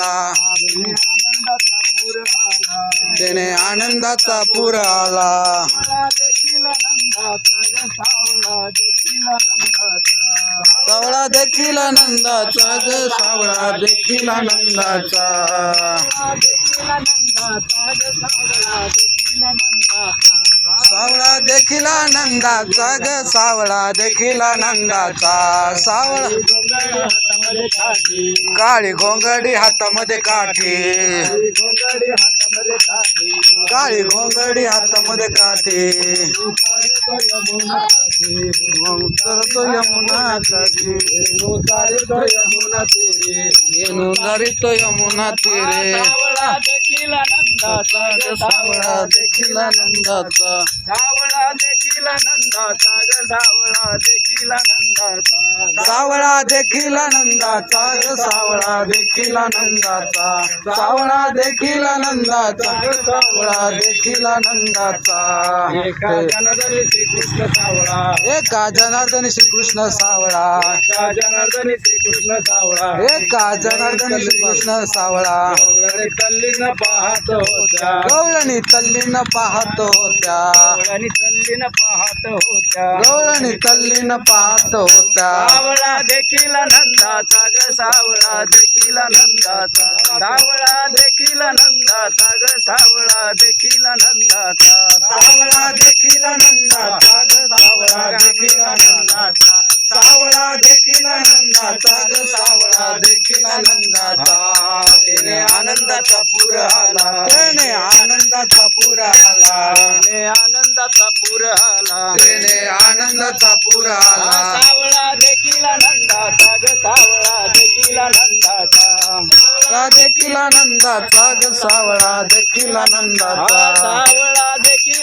आला, त्याने आनंदाचा पूर आला. सावळा देखील आनंदाचा ग, सावळा देखील आनंदाचा. सावळा देखील आनंदाचा ग, सावळा देखील आनंदाचा. सावळा काळी घोंगडी हातामध्ये काठी, काळी घोंगडी हातामध्ये काठी. उतरतो यमुना काठी, उतरतो यमुना तीरे, उतरतो यमुना तीरे. सावळा देखील आनंदाचा ग, सावळा देखील आनंदाचा, सावळा देखील आनंदाचा ग, सावळा देखील आनंदाचा. सावळा देखील आनंदाचा ग, सावळा देखील आनंदाचा. सावळा देखील आनंदाचा ग, सावळा देखील आनंदाचा. एका जनार्दनी श्रीकृष्ण सावळा, एका जनार्दनी श्रीकृष्ण सावळा, एका जनार्दनी श्रीकृष्ण सावळा. एका जनार्दनी श्रीकृष्ण सावळा. गवळणी तल्लीन पाहत होत्या, गवळणी तल्लीन पाहत होत्या, गवळणी तल्लीन पाहत होत्या. गवळणी तल्लीन पाहत होत्या. सावळा देखील आनंदाचा ग, सावळा देखील आनंदाचा. सावळा देखील आनंदाचा ग, सावळा देखील आनंदाचा. सावळा देखील आनंदाचा ग, सावळा देखील आनंदाचा. सावळा देखील आनंदाचा ग, सावळा देखील आनंदाचा. त्याने आनंदाचा पूर आला, त्याने आनंदाचा पूर आला, त्याने आनंदाचा पूर आला, त्याने आनंदाचा पूर आला. सावळा देखील आनंदाचा ग, सावळा देखील आनंदाचा. सावळा देखील आनंदाचा ग, सावळा देखील आनंदाचा. सावळा देखील